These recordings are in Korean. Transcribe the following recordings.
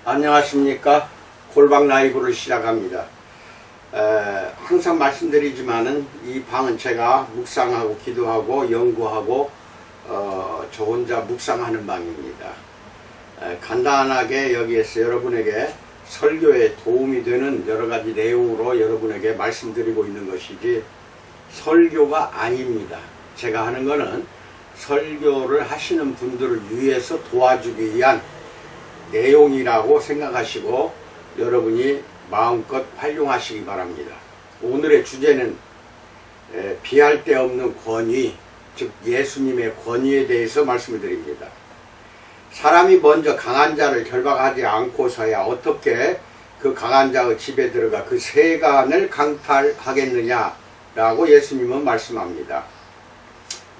안녕하십니까. 골방 라이브를 시작합니다. 항상 말씀드리지만은 이 방은 제가 묵상하고 기도하고 연구하고 저 혼자 묵상하는 방입니다. 간단하게 여기에서 여러분에게 설교에 도움이 되는 여러가지 내용으로 여러분에게 말씀드리고 있는 것이지 설교가 아닙니다. 제가 하는 거는 설교를 하시는 분들을 위해서 도와주기 위한 내용이라고 생각하시고 여러분이 마음껏 활용하시기 바랍니다. 오늘의 주제는 비할 데 없는 권위, 즉 예수님의 권위에 대해서 말씀을 드립니다. 사람이 먼저 강한 자를 결박하지 않고서야 어떻게 그 강한 자의 집에 들어가 그 세간을 강탈하겠느냐라고 예수님은 말씀합니다.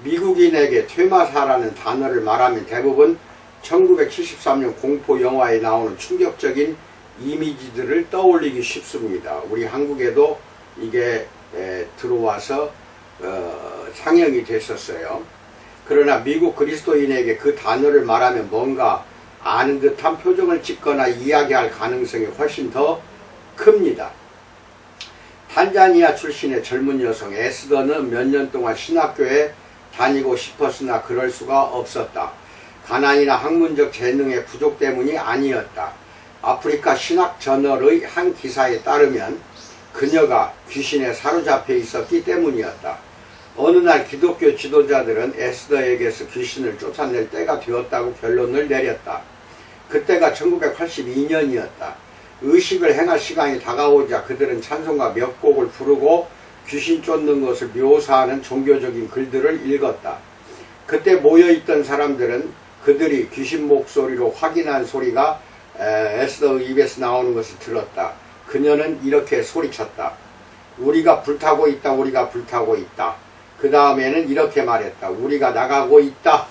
미국인에게 퇴마사라는 단어를 말하면 대부분 1973년 공포 영화에 나오는 충격적인 이미지들을 떠올리기 쉽습니다. 우리 한국에도 이게 들어와서 상영이 됐었어요. 그러나 미국 그리스도인에게 그 단어를 말하면 뭔가 아는 듯한 표정을 짓거나 이야기할 가능성이 훨씬 더 큽니다. 탄자니아 출신의 젊은 여성 에스더는 몇 년 동안 신학교에 다니고 싶었으나 그럴 수가 없었다. 가난이나 학문적 재능의 부족 때문이 아니었다. 아프리카 신학 저널의 한 기사에 따르면 그녀가 귀신에 사로잡혀 있었기 때문이었다. 어느 날 기독교 지도자들은 에스더에게서 귀신을 쫓아낼 때가 되었다고 결론을 내렸다. 그때가 1982년이었다. 의식을 행할 시간이 다가오자 그들은 찬송가 몇 곡을 부르고 귀신 쫓는 것을 묘사하는 종교적인 글들을 읽었다. 그때 모여있던 사람들은 그들이 귀신 목소리로 확인한 소리가 에스더의 입에서 나오는 것을 들었다. 그녀는 이렇게 소리쳤다. 우리가 불타고 있다. 우리가 불타고 있다. 그 다음에는 이렇게 말했다. 우리가 나가고 있다.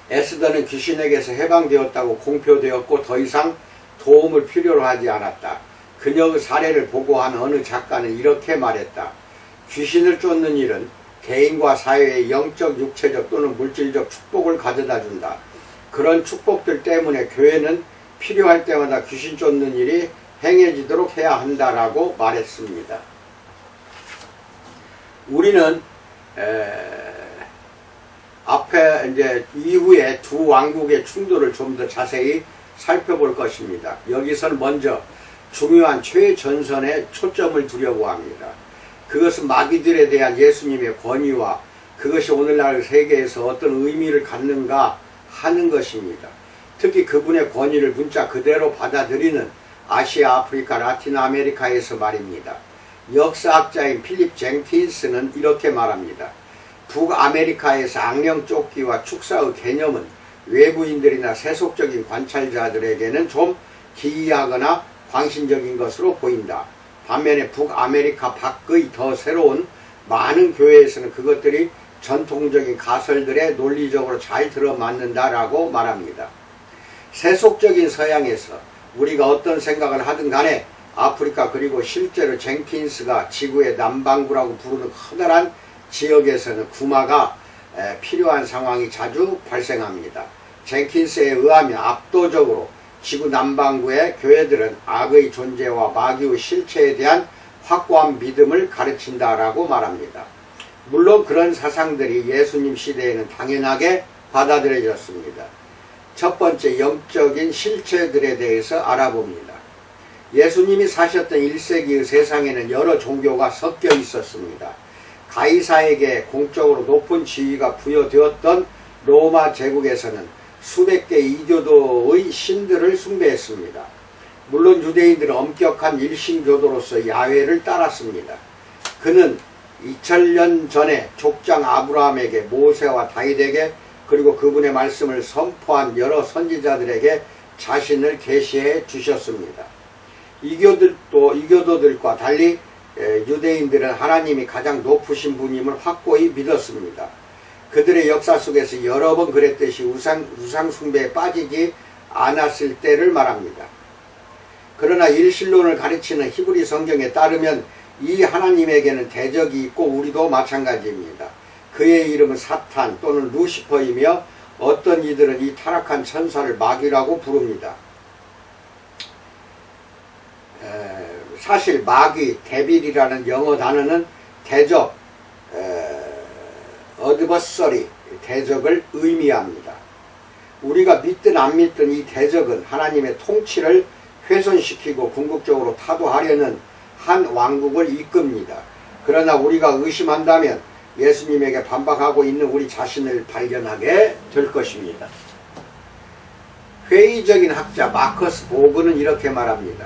에스더는 귀신에게서 해방되었다고 공표되었고 더 이상 도움을 필요로 하지 않았다. 그녀의 사례를 보고한 어느 작가는 이렇게 말했다. 귀신을 쫓는 일은 개인과 사회의 영적, 육체적 또는 물질적 축복을 가져다 준다. 그런 축복들 때문에 교회는 필요할 때마다 귀신 쫓는 일이 행해지도록 해야 한다라고 말했습니다. 우리는 이후에 두 왕국의 충돌을 좀 더 자세히 살펴볼 것입니다. 여기서는 먼저 중요한 최전선에 초점을 두려고 합니다. 그것은 마귀들에 대한 예수님의 권위와 그것이 오늘날 세계에서 어떤 의미를 갖는가 하는 것입니다. 특히 그분의 권위를 문자 그대로 받아들이는 아시아, 아프리카, 라틴 아메리카에서 말입니다. 역사학자인 필립 젠킨스는 이렇게 말합니다. 북아메리카에서 악령 쫓기와 축사의 개념은 외부인들이나 세속적인 관찰자들에게는 좀 기이하거나 광신적인 것으로 보인다. 반면에 북아메리카 밖의 더 새로운 많은 교회에서는 그것들이 전통적인 가설들에 논리적으로 잘 들어맞는다라고 말합니다. 세속적인 서양에서 우리가 어떤 생각을 하든 간에 아프리카 그리고 실제로 젠킨스가 지구의 남반구라고 부르는 커다란 지역에서는 구마가 필요한 상황이 자주 발생합니다. 젠킨스에 의하면 압도적으로 지구 남반구의 교회들은 악의 존재와 마귀의 실체에 대한 확고한 믿음을 가르친다라고 말합니다. 물론 그런 사상들이 예수님 시대에는 당연하게 받아들여졌습니다. 첫 번째, 영적인 실체들에 대해서 알아봅니다. 예수님이 사셨던 1세기의 세상에는 여러 종교가 섞여 있었습니다. 가이사에게 공적으로 높은 지위가 부여되었던 로마 제국에서는 수백 개 이교도의 신들을 숭배했습니다. 물론 유대인들은 엄격한 일신교도로서 야훼를 따랐습니다. 그는 2000년 전에 족장 아브라함에게, 모세와 다윗에게, 그리고 그분의 말씀을 선포한 여러 선지자들에게 자신을 계시해 주셨습니다. 이교도들과 달리 유대인들은 하나님이 가장 높으신 분임을 확고히 믿었습니다. 그들의 역사 속에서 여러 번 그랬듯이 우상 숭배에 빠지지 않았을 때를 말합니다. 그러나 일신론을 가르치는 히브리 성경에 따르면 이 하나님에게는 대적이 있고 우리도 마찬가지입니다. 그의 이름은 사탄 또는 루시퍼이며 어떤 이들은 이 타락한 천사를 마귀라고 부릅니다. 사실 마귀, 데빌이라는 영어 단어는 대적, 어드버서리, 대적을 의미합니다. 우리가 믿든 안 믿든 이 대적은 하나님의 통치를 훼손시키고 궁극적으로 타도하려는 한 왕국을 이끕니다. 그러나 우리가 의심한다면 예수님에게 반박하고 있는 우리 자신을 발견하게 될 것입니다. 회의적인 학자 마커스 보그는 이렇게 말합니다.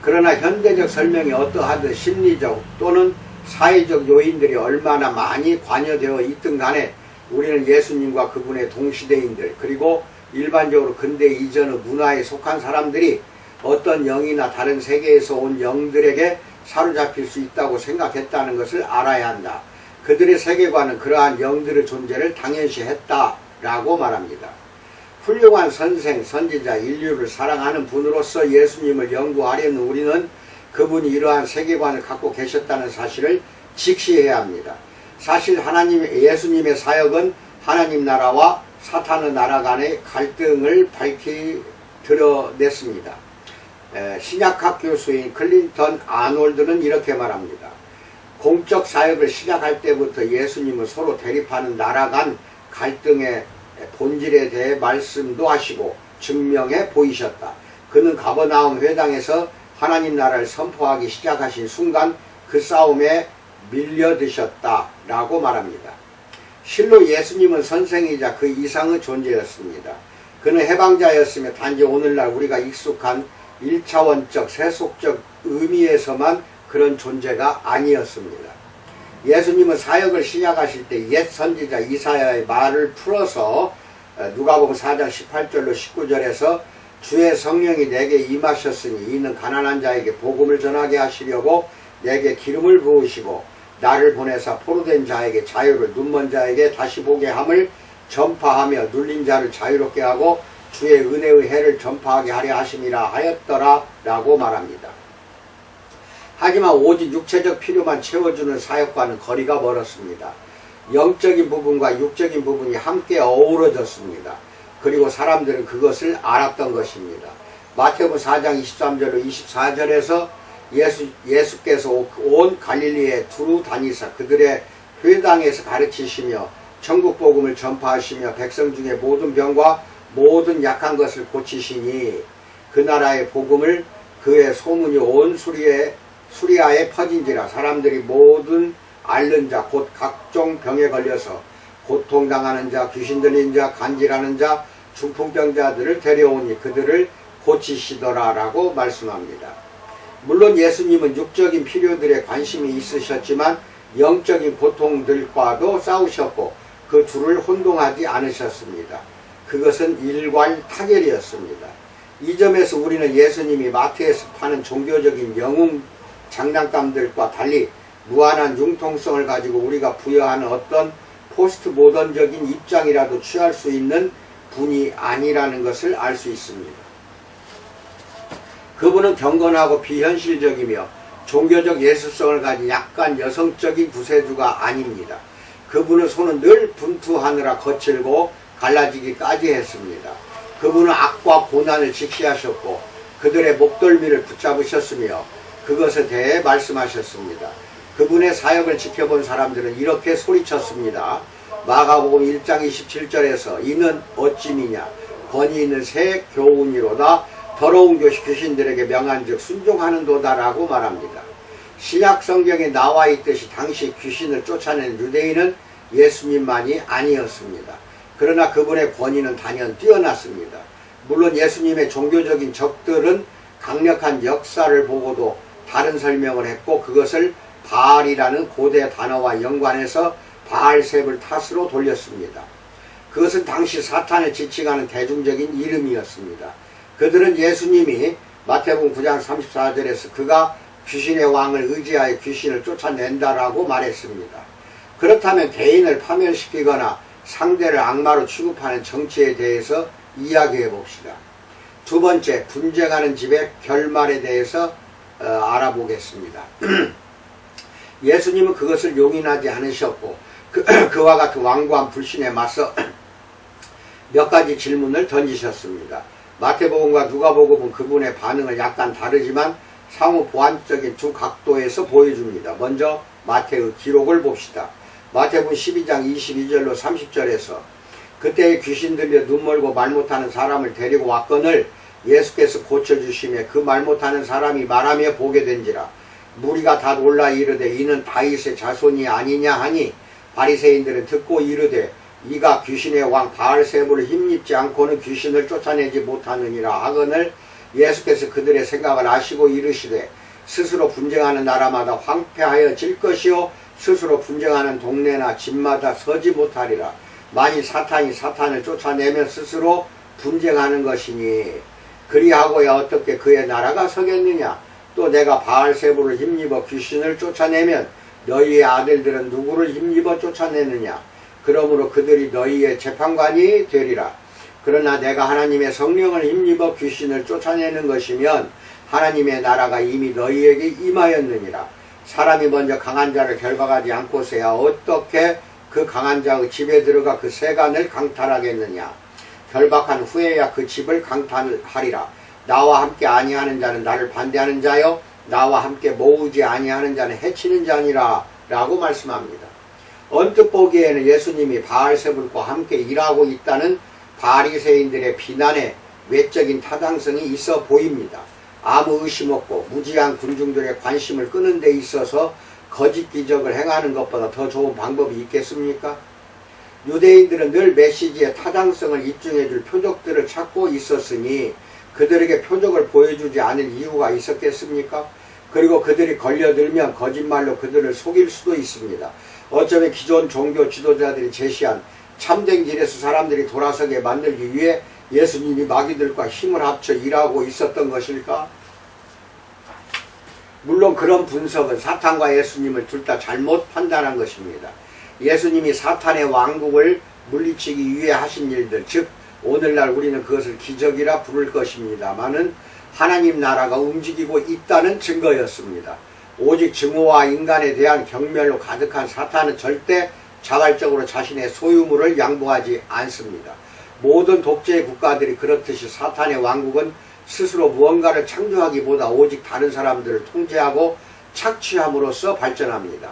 그러나 현대적 설명이 어떠하든 심리적 또는 사회적 요인들이 얼마나 많이 관여되어 있든 간에 우리는 예수님과 그분의 동시대인들 그리고 일반적으로 근대 이전의 문화에 속한 사람들이 어떤 영이나 다른 세계에서 온 영들에게 사로잡힐 수 있다고 생각했다는 것을 알아야 한다. 그들의 세계관은 그러한 영들의 존재를 당연시했다라고 말합니다. 훌륭한 선생, 선지자, 인류를 사랑하는 분으로서 예수님을 연구하려는 우리는 그분이 이러한 세계관을 갖고 계셨다는 사실을 직시해야 합니다. 사실 예수님의 사역은 하나님 나라와 사탄의 나라 간의 갈등을 밝히 드러냈습니다. 신약학 교수인 클린턴 아놀드는 이렇게 말합니다. 공적 사역을 시작할 때부터 예수님은 서로 대립하는 나라 간 갈등의 본질에 대해 말씀도 하시고 증명해 보이셨다. 그는 가버나움 회당에서 하나님 나라를 선포하기 시작하신 순간 그 싸움에 밀려드셨다라고 말합니다. 실로 예수님은 선생이자 그 이상의 존재였습니다. 그는 해방자였으며 단지 오늘날 우리가 익숙한 1차원적 세속적 의미에서만 그런 존재가 아니었습니다. 예수님은 사역을 시작하실 때 옛 선지자 이사야의 말을 풀어서 누가복음 4장 18절로 19절에서 주의 성령이 내게 임하셨으니 이는 가난한 자에게 복음을 전하게 하시려고 내게 기름을 부으시고 나를 보내사 포로된 자에게 자유를 눈먼 자에게 다시 보게 함을 전파하며 눌린 자를 자유롭게 하고 주의 은혜의 해를 전파하게 하려 하심이라 하였더라 라고 말합니다. 하지만 오직 육체적 필요만 채워주는 사역과는 거리가 멀었습니다. 영적인 부분과 육적인 부분이 함께 어우러졌습니다. 그리고 사람들은 그것을 알았던 것입니다. 마태복음 4장 23절로 24절에서 예수께서 온 갈릴리에 두루 다니사 그들의 회당에서 가르치시며 천국 복음을 전파하시며 백성 중에 모든 병과 모든 약한 것을 고치시니 그 나라의 복음을 그의 소문이 온 수리아에 퍼진지라. 사람들이 모든 앓는 자 곧 각종 병에 걸려서 고통당하는 자, 귀신 들린 자, 간질하는 자, 중풍병자들을 데려오니 그들을 고치시더라 라고 말씀합니다. 물론 예수님은 육적인 필요들에 관심이 있으셨지만 영적인 고통들과도 싸우셨고 그 둘을 혼동하지 않으셨습니다. 그것은 일괄타결이었습니다. 이 점에서 우리는 예수님이 마트에서 파는 종교적인 영웅 장난감들과 달리 무한한 융통성을 가지고 우리가 부여하는 어떤 포스트 모던적인 입장이라도 취할 수 있는 분이 아니라는 것을 알 수 있습니다. 그분은 경건하고 비현실적이며 종교적 예술성을 가진 약간 여성적인 구세주가 아닙니다. 그분의 손은 늘 분투하느라 거칠고 갈라지기까지 했습니다. 그분은 악과 고난을 직시하셨고 그들의 목덜미를 붙잡으셨으며 그것에 대해 말씀하셨습니다. 그분의 사역을 지켜본 사람들은 이렇게 소리쳤습니다. 마가복음 1장 27절에서 이는 어찌미냐 권위 있는 새 교훈이로다 더러운 귀신들에게 명한즉 순종하는도다 라고 말합니다. 신약 성경에 나와 있듯이 당시 귀신을 쫓아낸 유대인은 예수님만이 아니었습니다. 그러나 그분의 권위는 단연 뛰어났습니다. 물론 예수님의 종교적인 적들은 강력한 역사를 보고도 다른 설명을 했고 그것을 바알이라는 고대 단어와 연관해서 바알셉을 탓으로 돌렸습니다. 그것은 당시 사탄을 지칭하는 대중적인 이름이었습니다. 그들은 예수님이 마태복음 9장 34절에서 그가 귀신의 왕을 의지하여 귀신을 쫓아낸다라고 말했습니다. 그렇다면 개인을 파멸시키거나 상대를 악마로 취급하는 정치에 대해서 이야기해 봅시다. 두 번째, 분쟁하는 집의 결말에 대해서 알아보겠습니다. 예수님은 그것을 용인하지 않으셨고 그와 같은 완고한 불신에 맞서 몇 가지 질문을 던지셨습니다. 마태복음과 누가복음은 그분의 반응을 약간 다르지만 상호 보완적인 두 각도에서 보여줍니다. 먼저 마태의 기록을 봅시다. 마태복음 12장 22절로 30절에서 그때의 귀신 들려 눈 멀고 말 못하는 사람을 데리고 왔거늘 예수께서 고쳐주시며 그 말 못하는 사람이 말하며 보게 된지라. 무리가 다 놀라 이르되 이는 다윗의 자손이 아니냐 하니 바리새인들은 듣고 이르되 이가 귀신의 왕 바알세불을 힘입지 않고는 귀신을 쫓아내지 못하느니라 하거늘 예수께서 그들의 생각을 아시고 이르시되 스스로 분쟁하는 나라마다 황폐하여 질 것이요 스스로 분쟁하는 동네나 집마다 서지 못하리라. 만일 사탄이 사탄을 쫓아내면 스스로 분쟁하는 것이니 그리하고야 어떻게 그의 나라가 서겠느냐. 또 내가 바알세불을 힘입어 귀신을 쫓아내면 너희의 아들들은 누구를 힘입어 쫓아내느냐. 그러므로 그들이 너희의 재판관이 되리라. 그러나 내가 하나님의 성령을 힘입어 귀신을 쫓아내는 것이면 하나님의 나라가 이미 너희에게 임하였느니라. 사람이 먼저 강한 자를 결박하지 않고서야 어떻게 그 강한 자의 집에 들어가 그 세간을 강탈하겠느냐. 결박한 후에야 그 집을 강탈하리라. 나와 함께 아니하는 자는 나를 반대하는 자요 나와 함께 모으지 아니하는 자는 해치는 자니라 라고 말씀합니다. 언뜻 보기에는 예수님이 바알세불과 함께 일하고 있다는 바리새인들의 비난에 외적인 타당성이 있어 보입니다. 아무 의심 없고 무지한 군중들의 관심을 끄는 데 있어서 거짓 기적을 행하는 것보다 더 좋은 방법이 있겠습니까? 유대인들은 늘 메시지의 타당성을 입증해 줄 표적들을 찾고 있었으니 그들에게 표적을 보여주지 않을 이유가 있었겠습니까? 그리고 그들이 걸려들면 거짓말로 그들을 속일 수도 있습니다. 어쩌면 기존 종교 지도자들이 제시한 참된 길에서 사람들이 돌아서게 만들기 위해 예수님이 마귀들과 힘을 합쳐 일하고 있었던 것일까? 물론 그런 분석은 사탄과 예수님을 둘 다 잘못 판단한 것입니다. 예수님이 사탄의 왕국을 물리치기 위해 하신 일들, 즉 오늘날 우리는 그것을 기적이라 부를 것입니다마는 하나님 나라가 움직이고 있다는 증거였습니다. 오직 증오와 인간에 대한 경멸로 가득한 사탄은 절대 자발적으로 자신의 소유물을 양보하지 않습니다. 모든 독재 국가들이 그렇듯이 사탄의 왕국은 스스로 무언가를 창조하기보다 오직 다른 사람들을 통제하고 착취함으로써 발전합니다.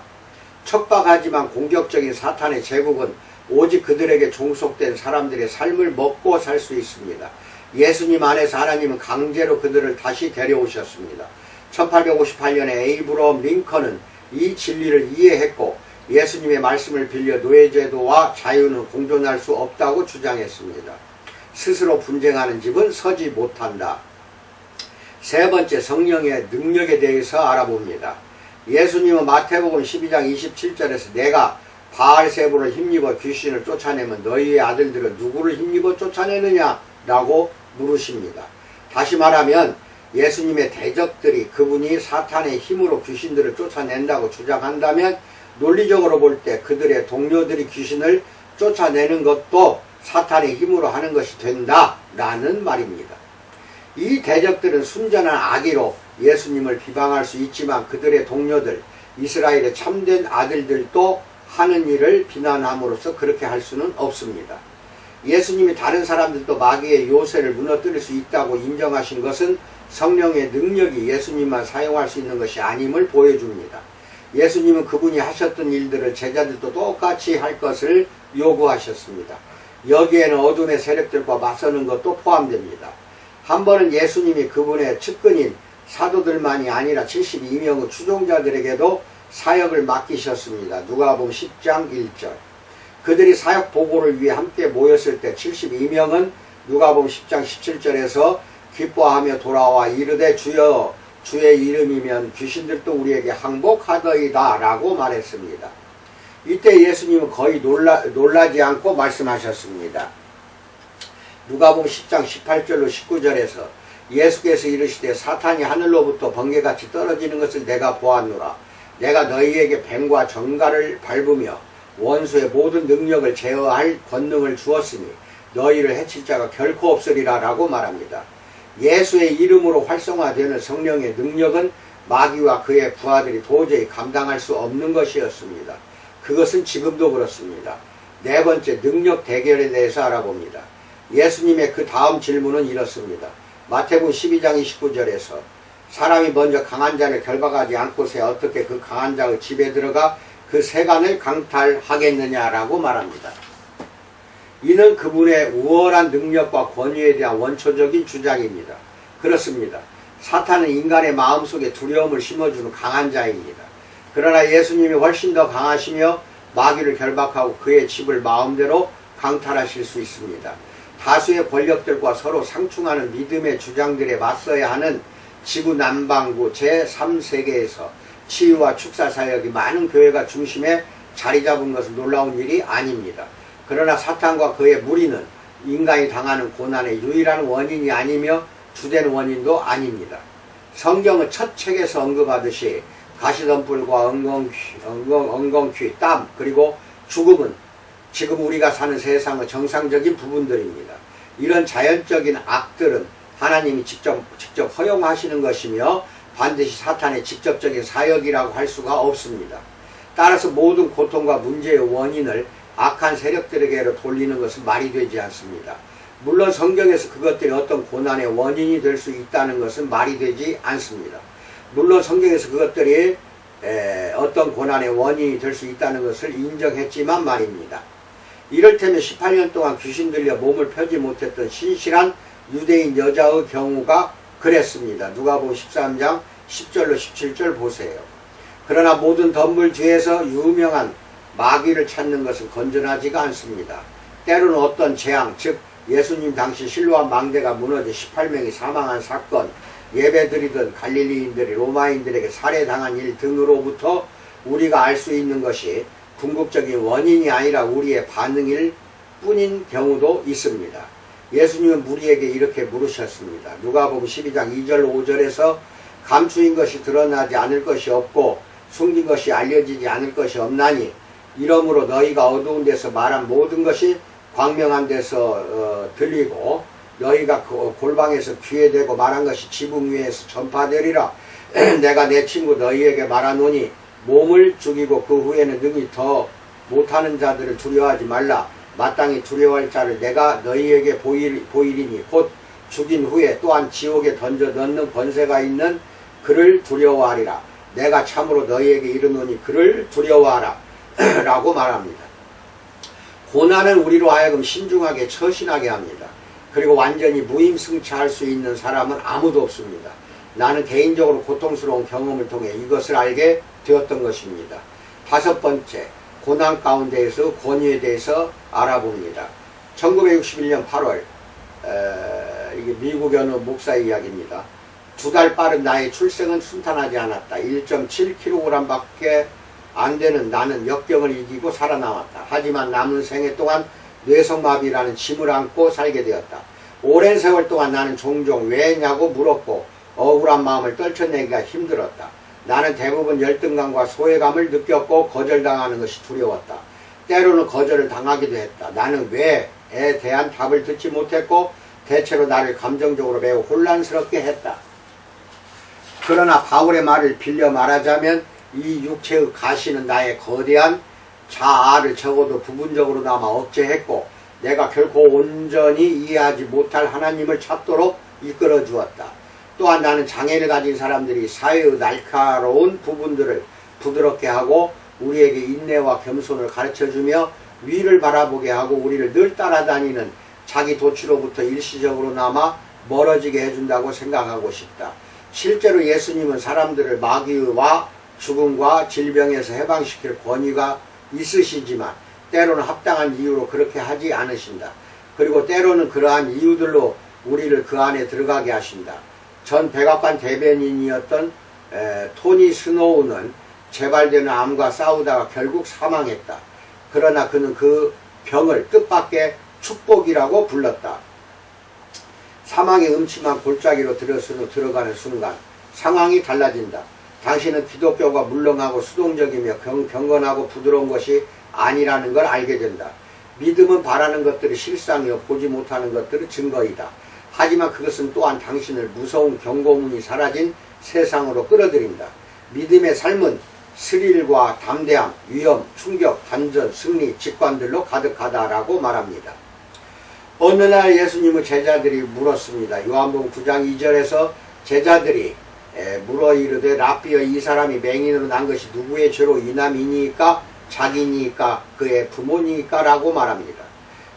척박하지만 공격적인 사탄의 제국은 오직 그들에게 종속된 사람들의 삶을 먹고 살 수 있습니다. 예수님 안에서 하나님은 강제로 그들을 다시 데려오셨습니다. 1858년에 에이브럼 링컨은 이 진리를 이해했고 예수님의 말씀을 빌려 노예제도와 자유는 공존할 수 없다고 주장했습니다. 스스로 분쟁하는 집은 서지 못한다. 세 번째, 성령의 능력에 대해서 알아봅니다. 예수님은 마태복음 12장 27절에서 내가 바알세불을 힘입어 귀신을 쫓아내면 너희의 아들들은 누구를 힘입어 쫓아내느냐 라고 물으십니다. 다시 말하면 예수님의 대적들이 그분이 사탄의 힘으로 귀신들을 쫓아낸다고 주장한다면 논리적으로 볼 때 그들의 동료들이 귀신을 쫓아내는 것도 사탄의 힘으로 하는 것이 된다라는 말입니다. 이 대적들은 순전한 악의로 예수님을 비방할 수 있지만 그들의 동료들, 이스라엘의 참된 아들들도 하는 일을 비난함으로써 그렇게 할 수는 없습니다. 예수님이 다른 사람들도 마귀의 요새를 무너뜨릴 수 있다고 인정하신 것은 성령의 능력이 예수님만 사용할 수 있는 것이 아님을 보여줍니다. 예수님은 그분이 하셨던 일들을 제자들도 똑같이 할 것을 요구하셨습니다. 여기에는 어둠의 세력들과 맞서는 것도 포함됩니다. 한 번은 예수님이 그분의 측근인 사도들만이 아니라 72명의 추종자들에게도 사역을 맡기셨습니다. 누가복음 10장 1절. 그들이 사역 보고를 위해 함께 모였을 때 72명은 누가복음 10장 17절에서 기뻐하며 돌아와 이르되 주여 주의 이름이면 귀신들도 우리에게 항복하더이다 라고 말했습니다. 이때 예수님은 거의 놀라지 않고 말씀하셨습니다. 누가복음 10장 18절로 19절에서 예수께서 이르시되 사탄이 하늘로부터 번개같이 떨어지는 것을 내가 보았노라. 내가 너희에게 뱀과 정갈을 밟으며 원수의 모든 능력을 제어할 권능을 주었으니 너희를 해칠 자가 결코 없으리라 라고 말합니다. 예수의 이름으로 활성화되는 성령의 능력은 마귀와 그의 부하들이 도저히 감당할 수 없는 것이었습니다. 그것은 지금도 그렇습니다. 네 번째, 능력 대결에 대해서 알아봅니다. 예수님의 그 다음 질문은 이렇습니다. 마태복음 12장 29절에서 사람이 먼저 강한 자를 결박하지 않고서야 어떻게 그 강한 자의 집에 들어가 그 세간을 강탈하겠느냐라고 말합니다. 이는 그분의 우월한 능력과 권위에 대한 원초적인 주장입니다. 그렇습니다. 사탄은 인간의 마음속에 두려움을 심어주는 강한 자입니다. 그러나 예수님이 훨씬 더 강하시며 마귀를 결박하고 그의 집을 마음대로 강탈하실 수 있습니다. 다수의 권력들과 서로 상충하는 믿음의 주장들에 맞서야 하는 지구 남반구 제3세계에서 치유와 축사 사역이 많은 교회가 중심에 자리 잡은 것은 놀라운 일이 아닙니다. 그러나 사탄과 그의 무리는 인간이 당하는 고난의 유일한 원인이 아니며 주된 원인도 아닙니다. 성경은 첫 책에서 언급하듯이 가시덤불과 엉겅퀴, 땀, 그리고 죽음은 지금 우리가 사는 세상의 정상적인 부분들입니다. 이런 자연적인 악들은 하나님이 직접 허용하시는 것이며 반드시 사탄의 직접적인 사역이라고 할 수가 없습니다. 따라서 모든 고통과 문제의 원인을 악한 세력들에게로 돌리는 것은 말이 되지 않습니다. 물론 성경에서 그것들이 어떤 고난의 원인이 될 수 있다는 것은 말이 되지 않습니다. 물론 성경에서 그것들이 어떤 고난의 원인이 될 수 있다는 것을 인정했지만 말입니다. 이를테면 18년 동안 귀신 들려 몸을 펴지 못했던 신실한 유대인 여자의 경우가 그랬습니다. 누가복음 13장 10절로 17절 보세요. 그러나 모든 덤불 뒤에서 유명한 마귀를 찾는 것은 건전하지가 않습니다. 때로는 어떤 재앙, 즉 예수님 당시 실로암 망대가 무너져 18명이 사망한 사건, 예배드리던 갈릴리인들이 로마인들에게 살해당한 일 등으로부터 우리가 알 수 있는 것이 궁극적인 원인이 아니라 우리의 반응일 뿐인 경우도 있습니다. 예수님은 무리에게 이렇게 물으셨습니다. 누가복음 12장 2절 5절에서 감추인 것이 드러나지 않을 것이 없고 숨긴 것이 알려지지 않을 것이 없나니 이러므로 너희가 어두운 데서 말한 모든 것이 광명한 데서 들리고 너희가 그 골방에서 귀에 대고 말한 것이 지붕 위에서 전파되리라. 내가 내 친구 너희에게 말하노니 몸을 죽이고 그 후에는 능히 더 못하는 자들을 두려워하지 말라. 마땅히 두려워할 자를 내가 너희에게 보이리니 곧 죽인 후에 또한 지옥에 던져 넣는 권세가 있는 그를 두려워하리라. 내가 참으로 너희에게 이르노니 그를 두려워하라 라고 말합니다. 고난은 우리로 하여금 신중하게 처신하게 합니다. 그리고 완전히 무임승차할 수 있는 사람은 아무도 없습니다. 나는 개인적으로 고통스러운 경험을 통해 이것을 알게 되었던 것입니다. 다섯 번째, 고난 가운데에서 권위에 대해서 알아봅니다. 1961년 8월 이게 미국 어느 목사의 이야기입니다. 2달 빠른 나의 출생은 순탄하지 않았다. 1.7kg 밖에 안 되는 나는 역경을 이기고 살아남았다. 하지만 남은 생애 동안 뇌성마비라는 짐을 안고 살게 되었다. 오랜 세월 동안 나는 종종 왜냐고 물었고 억울한 마음을 떨쳐내기가 힘들었다. 나는 대부분 열등감과 소외감을 느꼈고 거절당하는 것이 두려웠다. 때로는 거절을 당하기도 했다. 나는 왜에 대한 답을 듣지 못했고 대체로 나를 감정적으로 매우 혼란스럽게 했다. 그러나 바울의 말을 빌려 말하자면 이 육체의 가시는 나의 거대한 자아를 적어도 부분적으로나마 억제했고 내가 결코 온전히 이해하지 못할 하나님을 찾도록 이끌어 주었다. 또한 나는 장애를 가진 사람들이 사회의 날카로운 부분들을 부드럽게 하고 우리에게 인내와 겸손을 가르쳐주며 위를 바라보게 하고 우리를 늘 따라다니는 자기 도취로부터 일시적으로나마 멀어지게 해준다고 생각하고 싶다. 실제로 예수님은 사람들을 마귀와 죽음과 질병에서 해방시킬 권위가 있으시지만 때로는 합당한 이유로 그렇게 하지 않으신다. 그리고 때로는 그러한 이유들로 우리를 그 안에 들어가게 하신다. 전 백악관 대변인이었던 토니 스노우는 재발되는 암과 싸우다가 결국 사망했다. 그러나 그는 그 병을 뜻밖의 축복이라고 불렀다. 사망의 음침한 골짜기로 들어가는 순간 상황이 달라진다. 당신은 기독교가 물렁하고 수동적이며 경건하고 부드러운 것이 아니라는 걸 알게 된다. 믿음은 바라는 것들이 실상이요 보지 못하는 것들은 증거이다. 하지만 그것은 또한 당신을 무서운 경고문이 사라진 세상으로 끌어들인다. 믿음의 삶은 스릴과 담대함, 위험, 충격, 반전, 승리, 직관들로 가득하다라고 말합니다. 어느 날 예수님의 제자들이 물었습니다. 요한복음 9장 2절에서 제자들이 물어 이르되 라삐여 이 사람이 맹인으로 난 것이 누구의 죄로 이남이니까 자기니까 그의 부모니까 라고 말합니다.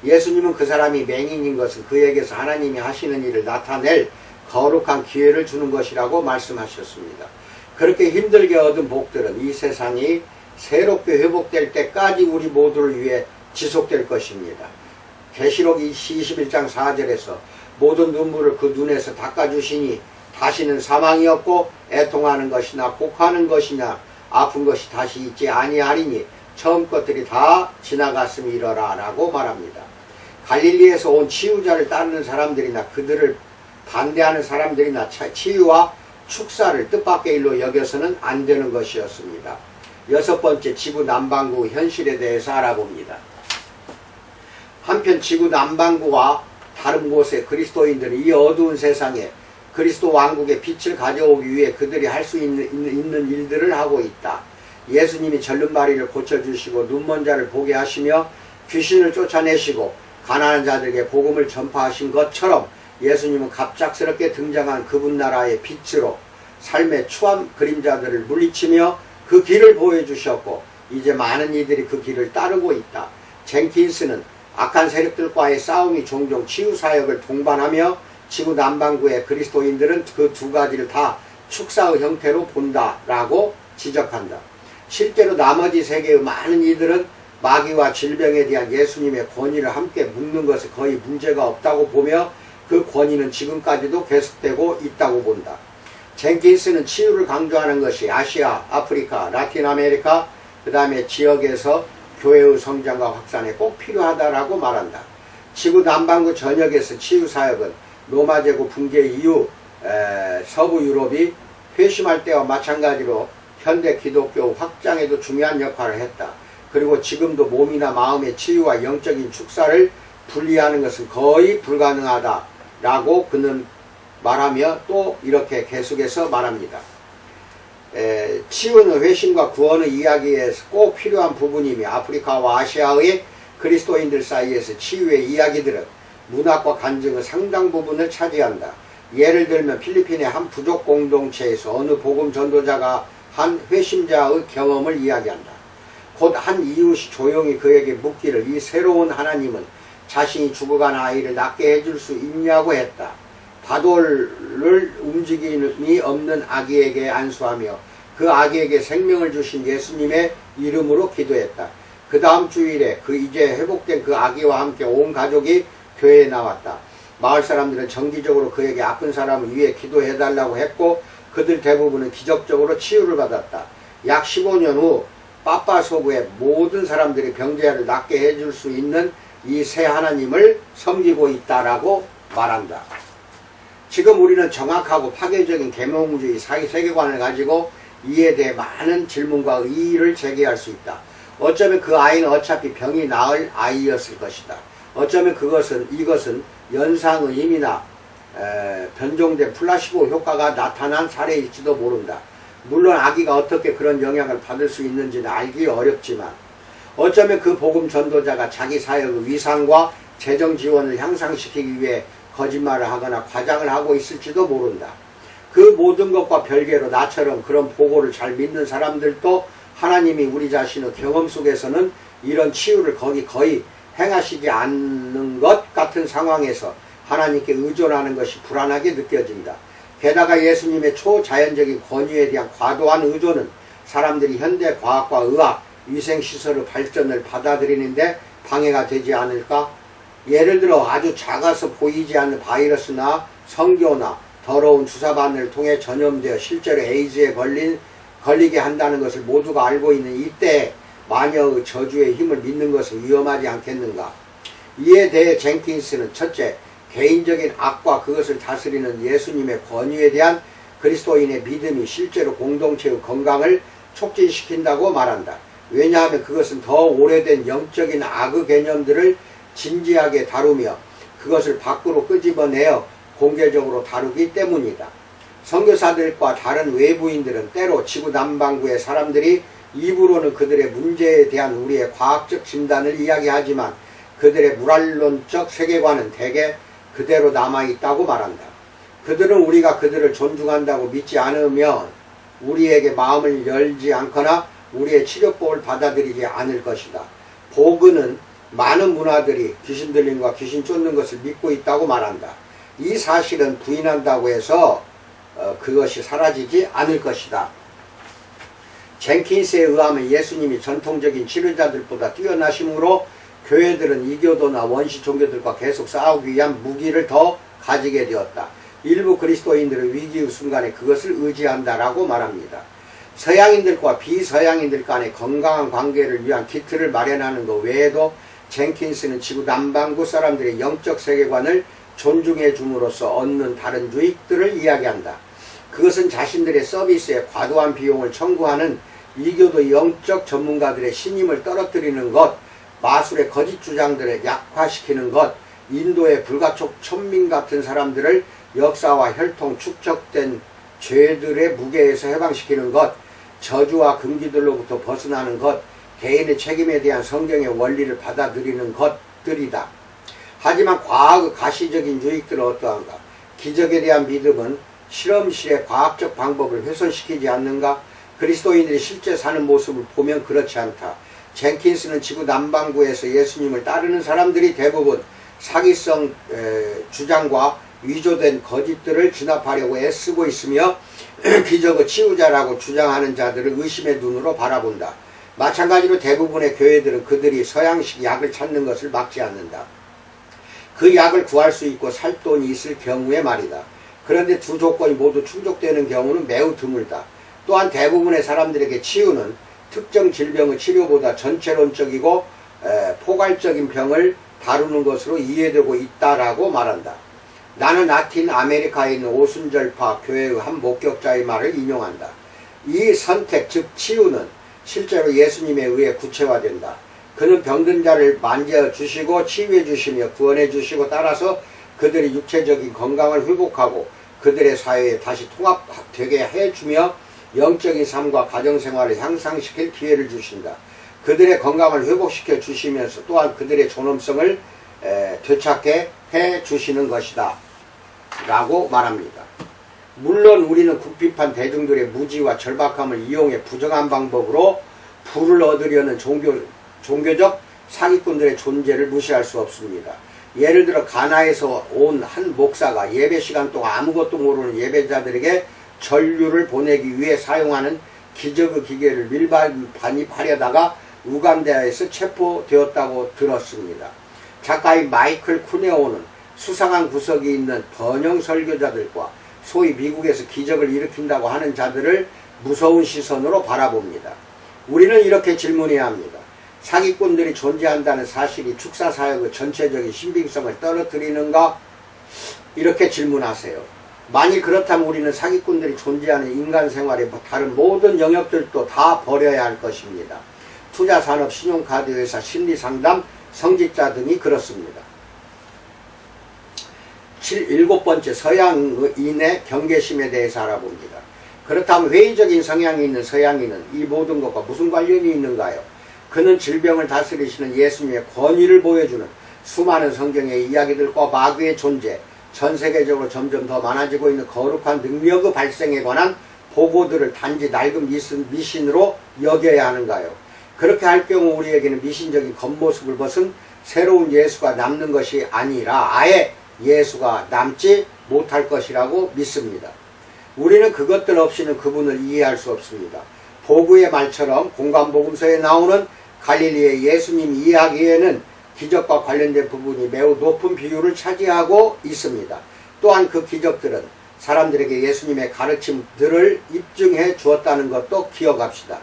예수님은 그 사람이 맹인인 것은 그에게서 하나님이 하시는 일을 나타낼 거룩한 기회를 주는 것이라고 말씀하셨습니다. 그렇게 힘들게 얻은 복들은 이 세상이 새롭게 회복될 때까지 우리 모두를 위해 지속될 것입니다. 계시록 21장 4절에서 모든 눈물을 그 눈에서 닦아주시니 다시는 사망이 없고 애통하는 것이나 곡하는 것이나 아픈 것이 다시 있지 아니하리니 처음 것들이 다 지나갔음이러라 라고 말합니다. 갈릴리에서 온 치유자를 따르는 사람들이나 그들을 반대하는 사람들이나 치유와 축사를 뜻밖의 일로 여겨서는 안 되는 것이었습니다. 여섯 번째, 지구 남반구 현실에 대해서 알아봅니다. 한편 지구 남반구와 다른 곳의 그리스도인들은 이 어두운 세상에 그리스도 왕국의 빛을 가져오기 위해 그들이 할 수 있는 일들을 하고 있다. 예수님이 절름발이를 고쳐주시고 눈먼 자를 보게 하시며 귀신을 쫓아내시고 가난한 자들에게 복음을 전파하신 것처럼 예수님은 갑작스럽게 등장한 그분 나라의 빛으로 삶의 추한 그림자들을 물리치며 그 길을 보여주셨고 이제 많은 이들이 그 길을 따르고 있다. 젠킨스는 악한 세력들과의 싸움이 종종 치유사역을 동반하며 지구 남반구의 그리스도인들은 그 두 가지를 다 축사의 형태로 본다라고 지적한다. 실제로 나머지 세계의 많은 이들은 마귀와 질병에 대한 예수님의 권위를 함께 묶는 것은 거의 문제가 없다고 보며 그 권위는 지금까지도 계속되고 있다고 본다. 젠킨스는 치유를 강조하는 것이 아시아, 아프리카, 라틴 아메리카, 그 다음에 지역에서 교회의 성장과 확산에 꼭 필요하다라고 말한다. 지구 남반구 전역에서 치유사역은 로마 제국 붕괴 이후 서부 유럽이 회심할 때와 마찬가지로 현대 기독교 확장에도 중요한 역할을 했다. 그리고 지금도 몸이나 마음의 치유와 영적인 축사를 분리하는 것은 거의 불가능하다라고 그는 말하며 또 이렇게 계속해서 말합니다. 치유는 회심과 구원의 이야기에서 꼭 필요한 부분이며 아프리카와 아시아의 그리스도인들 사이에서 치유의 이야기들은 문학과 간증의 상당 부분을 차지한다. 예를 들면 필리핀의 한 부족 공동체에서 어느 복음 전도자가 한 회심자의 경험을 이야기한다. 곧 한 이웃이 조용히 그에게 묻기를 이 새로운 하나님은 자신이 죽어간 아이를 낫게 해줄 수 있냐고 했다. 바돌을 움직임이 없는 아기에게 안수하며 그 아기에게 생명을 주신 예수님의 이름으로 기도했다. 그 다음 주일에 이제 회복된 그 아기와 함께 온 가족이 교회에 나왔다. 마을 사람들은 정기적으로 그에게 아픈 사람을 위해 기도해달라고 했고 그들 대부분은 기적적으로 치유를 받았다. 약 15년 후 빠빠소구의 모든 사람들이 병자를 낫게 해줄 수 있는 이 새 하나님을 섬기고 있다라고 말한다. 지금 우리는 정확하고 파괴적인 계몽주의 세계관을 가지고 이에 대해 많은 질문과 의의를 제기할 수 있다. 어쩌면 그 아이는 어차피 병이 나을 아이였을 것이다. 어쩌면 이것은 연상의임이나 변종된 플라시보 효과가 나타난 사례일지도 모른다. 물론 아기가 어떻게 그런 영향을 받을 수 있는지는 알기 어렵지만 어쩌면 그 복음 전도자가 자기 사역의 위상과 재정 지원을 향상시키기 위해 거짓말을 하거나 과장을 하고 있을지도 모른다. 그 모든 것과 별개로 나처럼 그런 보고를 잘 믿는 사람들도 하나님이 우리 자신의 경험 속에서는 이런 치유를 거의 행하시지 않는 것 같은 상황에서 하나님께 의존하는 것이 불안하게 느껴진다. 게다가 예수님의 초자연적인 권위에 대한 과도한 의존은 사람들이 현대 과학과 의학, 위생시설의 발전을 받아들이는데 방해가 되지 않을까? 예를 들어 아주 작아서 보이지 않는 바이러스나 성교나 더러운 주사바늘을 통해 전염되어 실제로 에이즈에 걸리게 한다는 것을 모두가 알고 있는 이때 마녀의 저주의 힘을 믿는 것은 위험하지 않겠는가? 이에 대해 젠킨스는 첫째, 개인적인 악과 그것을 다스리는 예수님의 권위에 대한 그리스도인의 믿음이 실제로 공동체의 건강을 촉진시킨다고 말한다. 왜냐하면 그것은 더 오래된 영적인 악의 개념들을 진지하게 다루며 그것을 밖으로 끄집어내어 공개적으로 다루기 때문이다. 선교사들과 다른 외부인들은 때로 지구 남반구의 사람들이 입으로는 그들의 문제에 대한 우리의 과학적 진단을 이야기하지만 그들의 물알론적 세계관은 대개 그대로 남아있다고 말한다. 그들은 우리가 그들을 존중한다고 믿지 않으면 우리에게 마음을 열지 않거나 우리의 치료법을 받아들이지 않을 것이다. 보그는 많은 문화들이 귀신 들림과 귀신 쫓는 것을 믿고 있다고 말한다. 이 사실은 부인한다고 해서 그것이 사라지지 않을 것이다. 젠킨스에 의하면 예수님이 전통적인 치료자들보다 뛰어나심으로 교회들은 이교도나 원시 종교들과 계속 싸우기 위한 무기를 더 가지게 되었다. 일부 그리스도인들은 위기의 순간에 그것을 의지한다라고 말합니다. 서양인들과 비서양인들 간의 건강한 관계를 위한 키트를 마련하는 것 외에도 젠킨스는 지구 남반구 사람들의 영적 세계관을 존중해 줌으로써 얻는 다른 유익들을 이야기한다. 그것은 자신들의 서비스에 과도한 비용을 청구하는 이교도 영적 전문가들의 신임을 떨어뜨리는 것, 마술의 거짓 주장들을 약화시키는 것, 인도의 불가촉 천민 같은 사람들을 역사와 혈통 축적된 죄들의 무게에서 해방시키는 것, 저주와 금기들로부터 벗어나는 것, 개인의 책임에 대한 성경의 원리를 받아들이는 것들이다. 하지만 과학의 가시적인 유익들은 어떠한가? 기적에 대한 믿음은 실험실의 과학적 방법을 훼손시키지 않는가? 그리스도인들이 실제 사는 모습을 보면 그렇지 않다. 젠킨스는 지구 남반구에서 예수님을 따르는 사람들이 대부분 사기성 주장과 위조된 거짓들을 진압하려고 애쓰고 있으며 기적의 치유자라고 주장하는 자들을 의심의 눈으로 바라본다. 마찬가지로 대부분의 교회들은 그들이 서양식 약을 찾는 것을 막지 않는다. 그 약을 구할 수 있고 살 돈이 있을 경우에 말이다. 그런데 두 조건이 모두 충족되는 경우는 매우 드물다. 또한 대부분의 사람들에게 치유는 특정 질병의 치료보다 전체론적이고 포괄적인 병을 다루는 것으로 이해되고 있다라고 말한다. 나는 라틴 아메리카에 있는 오순절파 교회의 한 목격자의 말을 인용한다. 이 선택, 즉 치유는 실제로 예수님에 의해 구체화된다. 그는 병든 자를 만져주시고 치유해주시며 구원해주시고 따라서 그들의 육체적인 건강을 회복하고 그들의 사회에 다시 통합되게 해주며 영적인 삶과 가정생활을 향상시킬 기회를 주신다. 그들의 건강을 회복시켜 주시면서 또한 그들의 존엄성을 되찾게 해주시는 것이다 라고 말합니다. 물론 우리는 국비판 대중들의 무지와 절박함을 이용해 부정한 방법으로 부를 얻으려는 종교적 사기꾼들의 존재를 무시할 수 없습니다. 예를 들어 가나에서 온 한 목사가 예배 시간 동안 아무것도 모르는 예배자들에게 전류를 보내기 위해 사용하는 기적의 기계를 밀반입하려다가 우간다에서 체포되었다고 들었습니다. 작가인 마이클 쿠네오는 수상한 구석이 있는 번영 설교자들과 소위 미국에서 기적을 일으킨다고 하는 자들을 무서운 시선으로 바라봅니다. 우리는 이렇게 질문해야 합니다. 사기꾼들이 존재한다는 사실이 축사사역의 전체적인 신빙성을 떨어뜨리는가? 이렇게 질문하세요. 만일 그렇다면 우리는 사기꾼들이 존재하는 인간생활의 다른 모든 영역들도 다 버려야 할 것입니다. 투자산업, 신용카드회사, 심리상담, 성직자 등이 그렇습니다. 7번째 서양인의 경계심에 대해서 알아봅니다. 그렇다면 회의적인 성향이 있는 서양인은 이 모든 것과 무슨 관련이 있는가요? 그는 질병을 다스리시는 예수님의 권위를 보여주는 수많은 성경의 이야기들과 마귀의 존재, 전 세계적으로 점점 더 많아지고 있는 거룩한 능력의 발생에 관한 보고들을 단지 낡은 미신으로 여겨야 하는가요? 그렇게 할 경우 우리에게는 미신적인 겉모습을 벗은 새로운 예수가 남는 것이 아니라 아예 예수가 남지 못할 것이라고 믿습니다. 우리는 그것들 없이는 그분을 이해할 수 없습니다. 보구의 말처럼 공간복음서에 나오는 갈릴리의 예수님 이야기에는 기적과 관련된 부분이 매우 높은 비율을 차지하고 있습니다. 또한 그 기적들은 사람들에게 예수님의 가르침들을 입증해 주었다는 것도 기억합시다.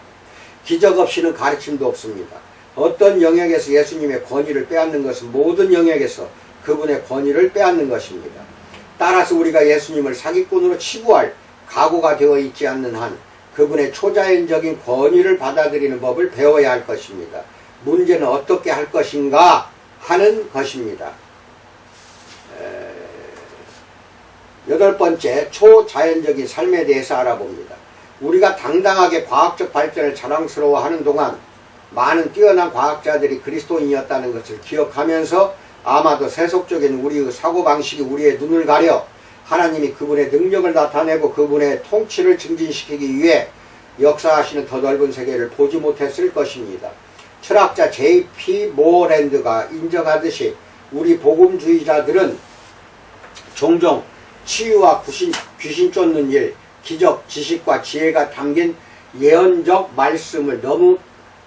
기적 없이는 가르침도 없습니다. 어떤 영역에서 예수님의 권위를 빼앗는 것은 모든 영역에서 그분의 권위를 빼앗는 것입니다. 따라서 우리가 예수님을 사기꾼으로 치부할 각오가 되어 있지 않는 한 그분의 초자연적인 권위를 받아들이는 법을 배워야 할 것입니다. 문제는 어떻게 할 것인가 하는 것입니다. 8번째, 초자연적인 삶에 대해서 알아봅니다. 우리가 당당하게 과학적 발전을 자랑스러워하는 동안 많은 뛰어난 과학자들이 그리스도인이었다는 것을 기억하면서 아마도 세속적인 우리의 사고방식이 우리의 눈을 가려 하나님이 그분의 능력을 나타내고 그분의 통치를 증진시키기 위해 역사하시는 더 넓은 세계를 보지 못했을 것입니다. 철학자 J.P. 모어랜드가 인정하듯이 우리 복음주의자들은 종종 치유와 귀신 쫓는 일, 기적, 지식과 지혜가 담긴 예언적 말씀을 너무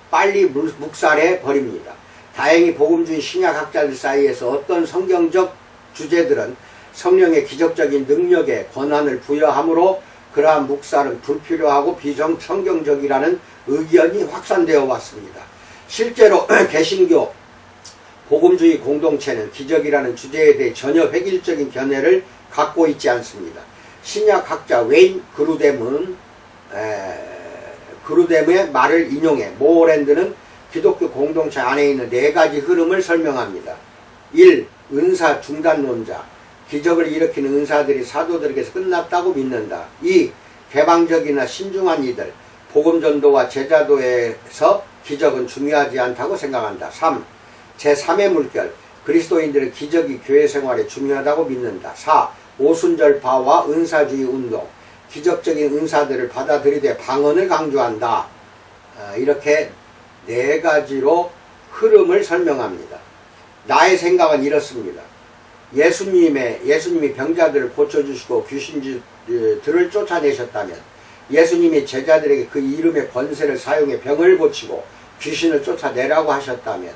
빨리 묵살해 버립니다. 다행히 복음주의 신약학자들 사이에서 어떤 성경적 주제들은 성령의 기적적인 능력에 권한을 부여하므로 그러한 묵살은 불필요하고 비성경적이라는 의견이 확산되어 왔습니다. 실제로 개신교 복음주의 공동체는 기적이라는 주제에 대해 전혀 획일적인 견해를 갖고 있지 않습니다. 신약학자 웨인 그루뎀의 말을 인용해 모어랜드는 기독교 공동체 안에 있는 4가지 흐름을 설명합니다. 1. 은사 중단론자. 기적을 일으키는 은사들이 사도들에게서 끝났다고 믿는다. 2. 개방적이나 신중한 이들. 복음 전도와 제자도에서 기적은 중요하지 않다고 생각한다. 3. 제3의 물결. 그리스도인들은 기적이 교회 생활에 중요하다고 믿는다. 4. 오순절파와 은사주의 운동. 기적적인 은사들을 받아들이되 방언을 강조한다. 이렇게 4가지로 흐름을 설명합니다. 나의 생각은 이렇습니다. 예수님이 병자들을 고쳐주시고 귀신들을 쫓아내셨다면, 예수님이 제자들에게 그 이름의 권세를 사용해 병을 고치고 귀신을 쫓아내라고 하셨다면,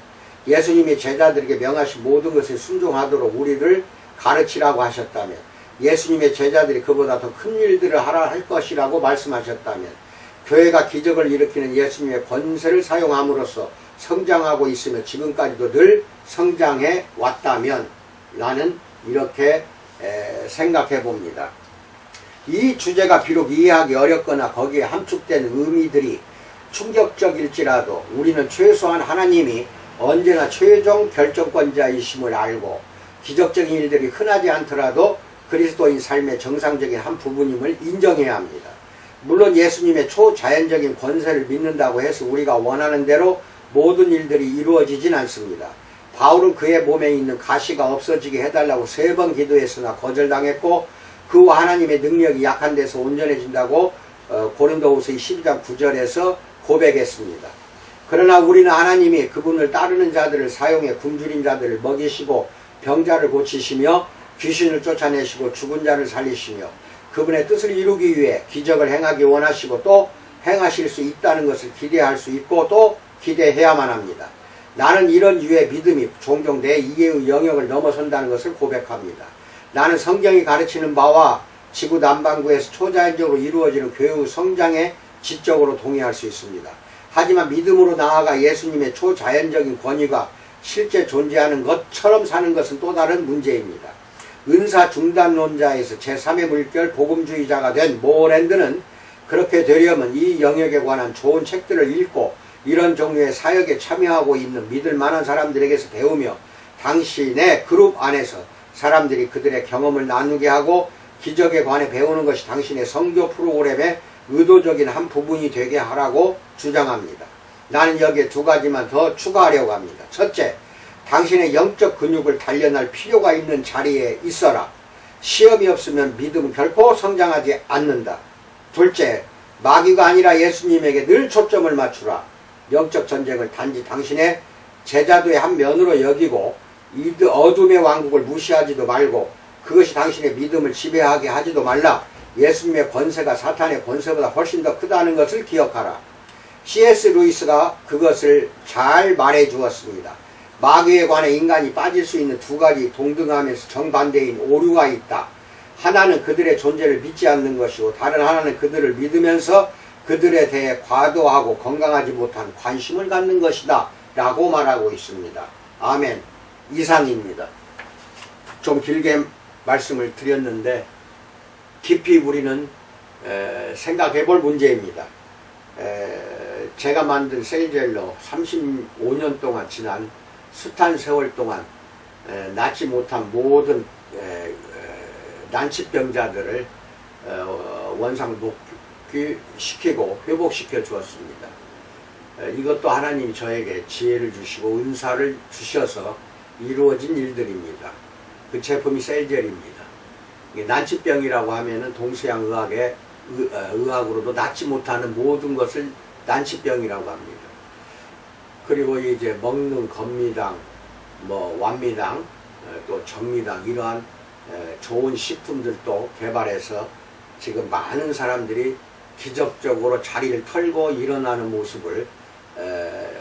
예수님이 제자들에게 명하신 모든 것에 순종하도록 우리를 가르치라고 하셨다면, 예수님의 제자들이 그보다 더 큰 일들을 하라 할 것이라고 말씀하셨다면, 교회가 기적을 일으키는 예수님의 권세를 사용함으로써 성장하고 있으며 지금까지도 늘 성장해 왔다면, 나는 이렇게 생각해 봅니다. 이 주제가 비록 이해하기 어렵거나 거기에 함축된 의미들이 충격적일지라도 우리는 최소한 하나님이 언제나 최종 결정권자이심을 알고 기적적인 일들이 흔하지 않더라도 그리스도인 삶의 정상적인 한 부분임을 인정해야 합니다. 물론 예수님의 초자연적인 권세를 믿는다고 해서 우리가 원하는 대로 모든 일들이 이루어지진 않습니다. 바울은 그의 몸에 있는 가시가 없어지게 해달라고 3번 기도했으나 거절당했고, 그와 하나님의 능력이 약한 데서 온전해진다고 고린도후서 12장 9절에서 고백했습니다. 그러나 우리는 하나님이 그분을 따르는 자들을 사용해 굶주린 자들을 먹이시고 병자를 고치시며 귀신을 쫓아내시고 죽은 자를 살리시며 그분의 뜻을 이루기 위해 기적을 행하기 원하시고 또 행하실 수 있다는 것을 기대할 수 있고 또 기대해야만 합니다. 나는 이런 유의 믿음이 종종 내 이해의 영역을 넘어선다는 것을 고백합니다. 나는 성경이 가르치는 바와 지구 남반구에서 초자연적으로 이루어지는 교회의 성장에 지적으로 동의할 수 있습니다. 하지만 믿음으로 나아가 예수님의 초자연적인 권위가 실제 존재하는 것처럼 사는 것은 또 다른 문제입니다. 은사 중단론자에서 제3의 물결 복음주의자가 된 모어랜드는 그렇게 되려면 이 영역에 관한 좋은 책들을 읽고 이런 종류의 사역에 참여하고 있는 믿을 만한 사람들에게서 배우며 당신의 그룹 안에서 사람들이 그들의 경험을 나누게 하고 기적에 관해 배우는 것이 당신의 선교 프로그램의 의도적인 한 부분이 되게 하라고 주장합니다. 나는 여기에 2가지만 더 추가하려고 합니다. 첫째, 당신의 영적 근육을 단련할 필요가 있는 자리에 있어라. 시험이 없으면 믿음은 결코 성장하지 않는다. 둘째, 마귀가 아니라 예수님에게 늘 초점을 맞추라. 영적 전쟁을 단지 당신의 제자도의 한 면으로 여기고 이 어둠의 왕국을 무시하지도 말고 그것이 당신의 믿음을 지배하게 하지도 말라. 예수님의 권세가 사탄의 권세보다 훨씬 더 크다는 것을 기억하라. C.S. 루이스가 그것을 잘 말해 주었습니다. 마귀에 관해 인간이 빠질 수 있는 2가지 동등하면서 정반대인 오류가 있다. 하나는 그들의 존재를 믿지 않는 것이고 다른 하나는 그들을 믿으면서 그들에 대해 과도하고 건강하지 못한 관심을 갖는 것이다 라고 말하고 있습니다. 아멘. 이상입니다. 좀 길게 말씀을 드렸는데 깊이 우리는 생각해 볼 문제입니다. 제가 만든 세일젤러 35년 동안 지난 숱한 세월 동안 낳지 못한 모든 난치병자들을 원상 복귀시키고 회복시켜 주었습니다. 이것도 하나님이 저에게 지혜를 주시고 은사를 주셔서 이루어진 일들입니다. 그 제품이 셀젤입니다. 난치병이라고 하면은 동서양 의학으로도 낫지 못하는 모든 것을 난치병이라고 합니다. 그리고 이제 먹는 건미당, 완미당, 또 전미당 이러한 좋은 식품들도 개발해서 지금 많은 사람들이 기적적으로 자리를 털고 일어나는 모습을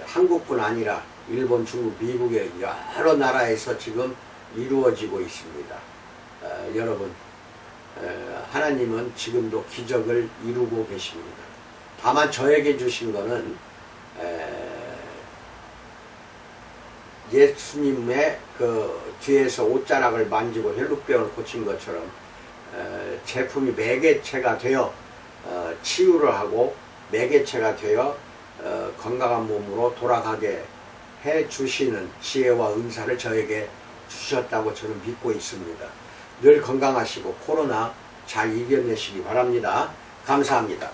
한국뿐 아니라 일본, 중국, 미국의 여러 나라에서 지금 이루어지고 있습니다. 여러분, 하나님은 지금도 기적을 이루고 계십니다. 다만 저에게 주신 거는 예수님의 그 뒤에서 옷자락을 만지고 혈루병을 고친 것처럼 제품이 매개체가 되어 치유를 하고 매개체가 되어 건강한 몸으로 돌아가게 해 주시는 지혜와 은사를 저에게 주셨다고 저는 믿고 있습니다. 늘 건강하시고 코로나 잘 이겨내시기 바랍니다. 감사합니다.